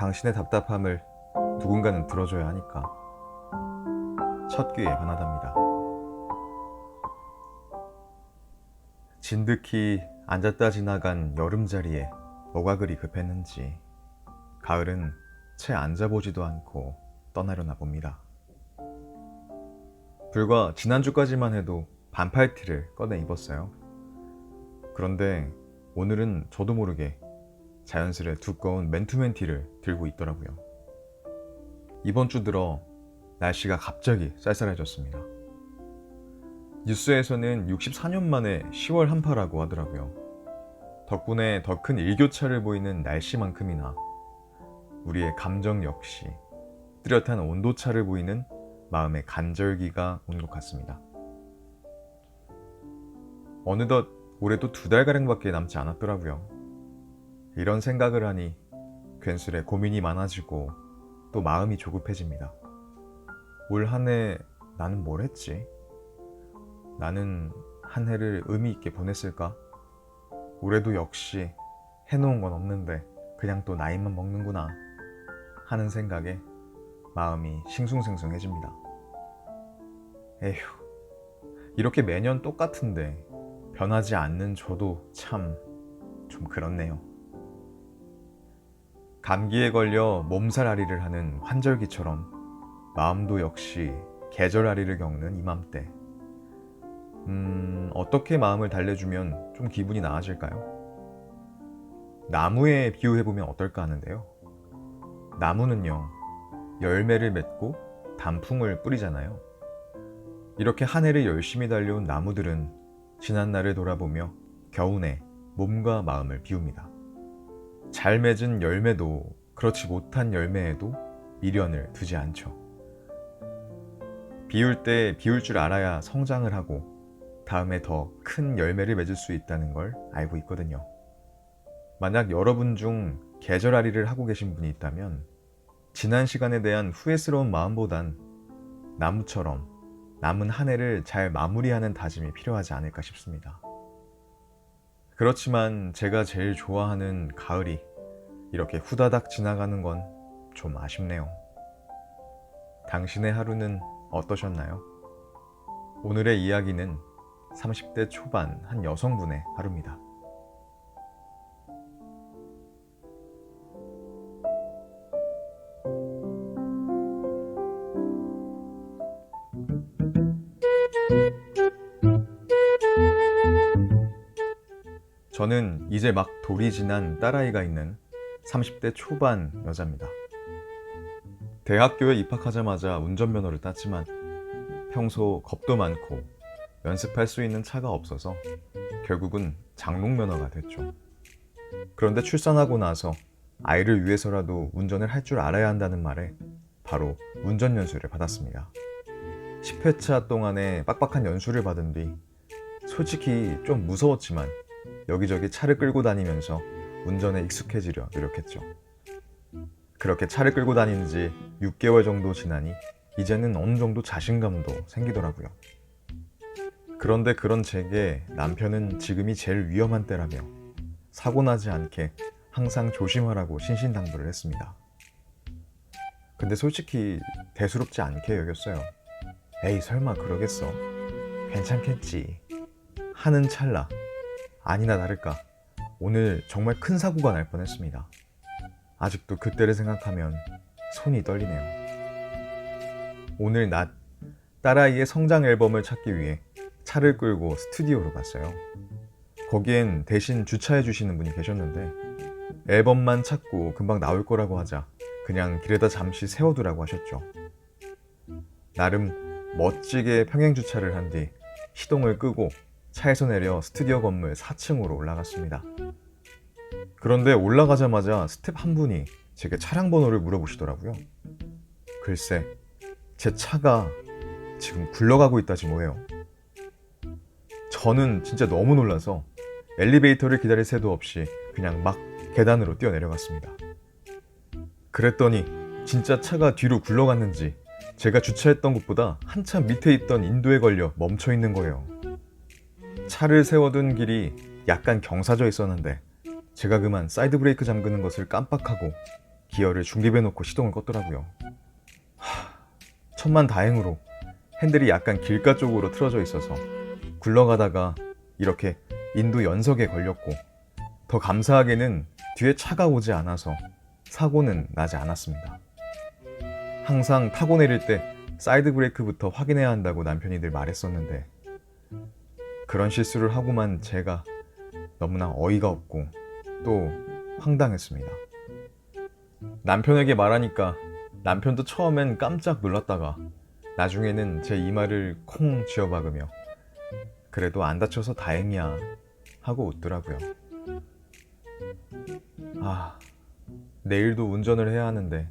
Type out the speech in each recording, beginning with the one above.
당신의 답답함을 누군가는 들어줘야 하니까. 첫 귀에 반하답니다. 진득히 앉았다 지나간 여름자리에 뭐가 그리 급했는지 가을은 채 앉아보지도 않고 떠나려나 봅니다. 불과 지난주까지만 해도 반팔티를 꺼내 입었어요. 그런데 오늘은 저도 모르게 자연스레 두꺼운 맨투맨 티를 들고 있더라고요. 이번 주 들어 날씨가 갑자기 쌀쌀해졌습니다. 뉴스에서는 64년 만에 10월 한파라고 하더라고요. 덕분에 더 큰 일교차를 보이는 날씨만큼이나 우리의 감정 역시 뚜렷한 온도차를 보이는 마음의 간절기가 온 것 같습니다. 어느덧 올해도 2달가량밖에 남지 않았더라고요. 이런 생각을 하니 괜스레 고민이 많아지고 또 마음이 조급해집니다. 올 한 해 나는 뭘 했지? 나는 한 해를 의미 있게 보냈을까? 올해도 역시 해놓은 건 없는데 그냥 또 나이만 먹는구나 하는 생각에 마음이 싱숭생숭해집니다. 에휴, 이렇게 매년 똑같은데 변하지 않는 저도 참 좀 그렇네요. 감기에 걸려 몸살앓이를 하는 환절기처럼 마음도 역시 계절앓이를 겪는 이맘때 어떻게 마음을 달래주면 좀 기분이 나아질까요? 나무에 비유해보면 어떨까 하는데요. 나무는요, 열매를 맺고 단풍을 뿌리잖아요. 이렇게 한 해를 열심히 달려온 나무들은 지난날을 돌아보며 겨우내 몸과 마음을 비웁니다. 잘 맺은 열매도 그렇지 못한 열매에도 미련을 두지 않죠. 비울 때 비울 줄 알아야 성장을 하고 다음에 더 큰 열매를 맺을 수 있다는 걸 알고 있거든요. 만약 여러분 중 계절앓이를 하고 계신 분이 있다면 지난 시간에 대한 후회스러운 마음보단 나무처럼 남은 한 해를 잘 마무리하는 다짐이 필요하지 않을까 싶습니다. 그렇지만 제가 제일 좋아하는 가을이 이렇게 후다닥 지나가는 건 좀 아쉽네요. 당신의 하루는 어떠셨나요? 오늘의 이야기는 30대 초반 한 여성분의 하루입니다. 저는 이제 막 돌이 지난 딸아이가 있는 30대 초반 여자입니다. 대학교에 입학하자마자 운전면허를 땄지만 평소 겁도 많고 연습할 수 있는 차가 없어서 결국은 장롱면허가 됐죠. 그런데 출산하고 나서 아이를 위해서라도 운전을 할 줄 알아야 한다는 말에 바로 운전 연수를 받았습니다. 10회차 동안의 빡빡한 연수를 받은 뒤 솔직히 좀 무서웠지만 여기저기 차를 끌고 다니면서 운전에 익숙해지려 노력했죠. 그렇게 차를 끌고 다닌 지 6개월 정도 지나니 이제는 어느 정도 자신감도 생기더라고요. 그런데 그런 제게 남편은 지금이 제일 위험한 때라며 사고 나지 않게 항상 조심하라고 신신당부를 했습니다. 근데 솔직히 대수롭지 않게 여겼어요. 에이 설마 그러겠어? 괜찮겠지 하는 찰나 아니나 다를까 오늘 정말 큰 사고가 날 뻔했습니다. 아직도 그때를 생각하면 손이 떨리네요. 오늘 낮 딸아이의 성장 앨범을 찾기 위해 차를 끌고 스튜디오로 갔어요. 거기엔 대신 주차해 주시는 분이 계셨는데 앨범만 찾고 금방 나올 거라고 하자 그냥 길에다 잠시 세워두라고 하셨죠. 나름 멋지게 평행주차를 한 뒤 시동을 끄고 차에서 내려 스튜디오 건물 4층으로 올라갔습니다. 그런데 올라가자마자 스텝 한 분이 제게 차량 번호를 물어보시더라고요. 글쎄, 제 차가 지금 굴러가고 있다지 뭐예요. 저는 진짜 너무 놀라서 엘리베이터를 기다릴 새도 없이 그냥 막 계단으로 뛰어내려갔습니다. 그랬더니 진짜 차가 뒤로 굴러갔는지 제가 주차했던 곳보다 한참 밑에 있던 인도에 걸려 멈춰 있는 거예요. 차를 세워둔 길이 약간 경사져 있었는데 제가 그만 사이드 브레이크 잠그는 것을 깜빡하고 기어를 중립에 놓고 시동을 껐더라고요. 천만다행으로 핸들이 약간 길가 쪽으로 틀어져 있어서 굴러가다가 이렇게 인도 연석에 걸렸고, 더 감사하게는 뒤에 차가 오지 않아서 사고는 나지 않았습니다. 항상 타고 내릴 때 사이드 브레이크부터 확인해야 한다고 남편이 늘 말했었는데, 그런 실수를 하고만 제가 너무나 어이가 없고 또 황당했습니다. 남편에게 말하니까 남편도 처음엔 깜짝 놀랐다가 나중에는 제 이마를 콩 쥐어박으며 그래도 안 다쳐서 다행이야 하고 웃더라고요. 내일도 운전을 해야 하는데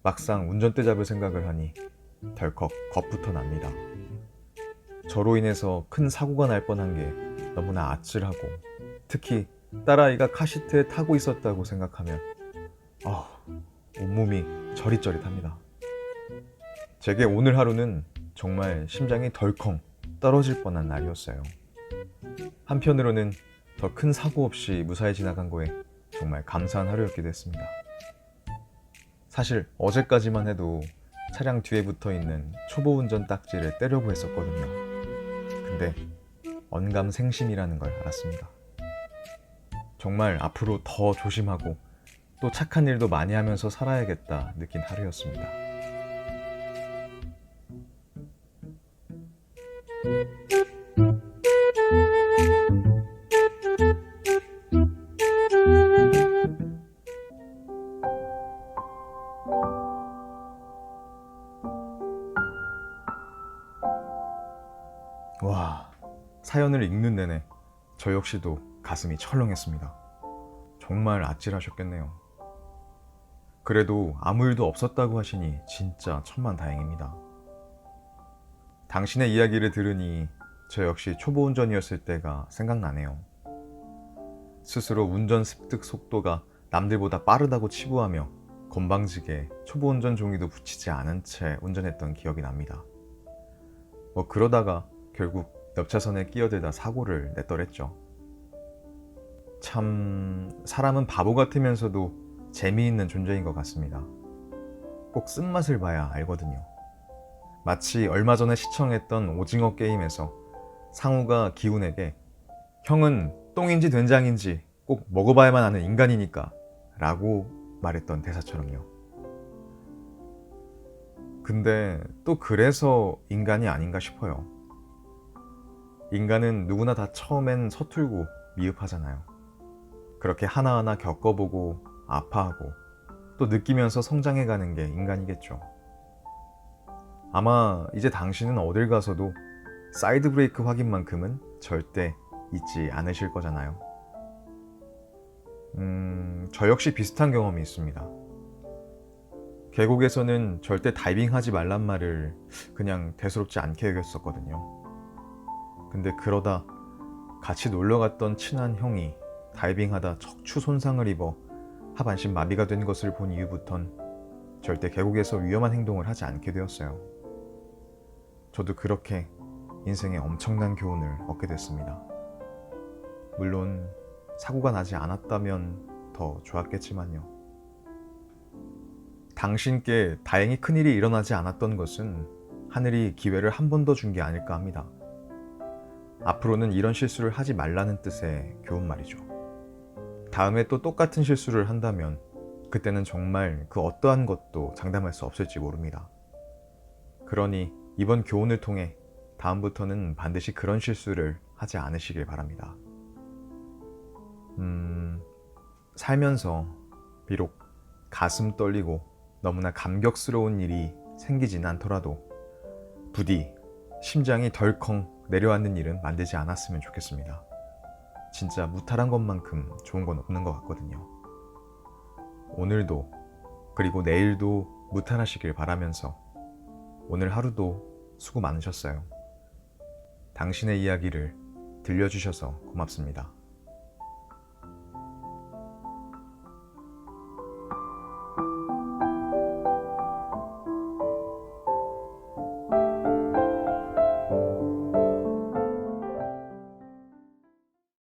막상 운전대 잡을 생각을 하니 덜컥 겁부터 납니다. 저로 인해서 큰 사고가 날 뻔한 게 너무나 아찔하고, 특히 딸아이가 카시트에 타고 있었다고 생각하면 온몸이 저릿저릿합니다. 제게 오늘 하루는 정말 심장이 덜컹 떨어질 뻔한 날이었어요. 한편으로는 더 큰 사고 없이 무사히 지나간 거에 정말 감사한 하루였기도 했습니다. 사실 어제까지만 해도 차량 뒤에 붙어있는 초보 운전 딱지를 떼려고 했었거든요. 근데 언감생심이라는 걸 알았습니다. 정말 앞으로 더 조심하고 또 착한 일도 많이 하면서 살아야겠다 느낀 하루였습니다. 사연을 읽는 내내 저 역시도 가슴이 철렁했습니다. 정말 아찔하셨겠네요. 그래도 아무 일도 없었다고 하시니 진짜 천만다행입니다. 당신의 이야기를 들으니 저 역시 초보 운전이었을 때가 생각나네요. 스스로 운전 습득 속도가 남들보다 빠르다고 치부하며 건방지게 초보 운전 종이도 붙이지 않은 채 운전했던 기억이 납니다. 그러다가 결국 옆차선에 끼어들다 사고를 냈더랬죠. 참, 사람은 바보 같으면서도 재미있는 존재인 것 같습니다. 꼭 쓴맛을 봐야 알거든요. 마치 얼마 전에 시청했던 오징어 게임에서 상우가 기훈에게 형은 똥인지 된장인지 꼭 먹어봐야만 하는 인간이니까 라고 말했던 대사처럼요. 근데 또 그래서 인간이 아닌가 싶어요. 인간은 누구나 다 처음엔 서툴고 미흡하잖아요. 그렇게 하나하나 겪어보고 아파하고 또 느끼면서 성장해가는 게 인간이겠죠. 아마 이제 당신은 어딜 가서도 사이드 브레이크 확인만큼은 절대 잊지 않으실 거잖아요. 저 역시 비슷한 경험이 있습니다. 계곡에서는 절대 다이빙하지 말란 말을 그냥 대수롭지 않게 여겼었거든요. 근데 그러다 같이 놀러갔던 친한 형이 다이빙하다 척추 손상을 입어 하반신 마비가 된 것을 본 이후부턴 절대 계곡에서 위험한 행동을 하지 않게 되었어요. 저도 그렇게 인생에 엄청난 교훈을 얻게 됐습니다. 물론 사고가 나지 않았다면 더 좋았겠지만요. 당신께 다행히 큰일이 일어나지 않았던 것은 하늘이 기회를 한 번 더 준 게 아닐까 합니다. 앞으로는 이런 실수를 하지 말라는 뜻의 교훈 말이죠. 다음에 또 똑같은 실수를 한다면 그때는 정말 그 어떠한 것도 장담할 수 없을지 모릅니다. 그러니 이번 교훈을 통해 다음부터는 반드시 그런 실수를 하지 않으시길 바랍니다. 살면서 비록 가슴 떨리고 너무나 감격스러운 일이 생기진 않더라도 부디 심장이 덜컹 내려앉는 일은 만들지 않았으면 좋겠습니다. 진짜 무탈한 것만큼 좋은 건 없는 것 같거든요. 오늘도 그리고 내일도 무탈하시길 바라면서 오늘 하루도 수고 많으셨어요. 당신의 이야기를 들려주셔서 고맙습니다.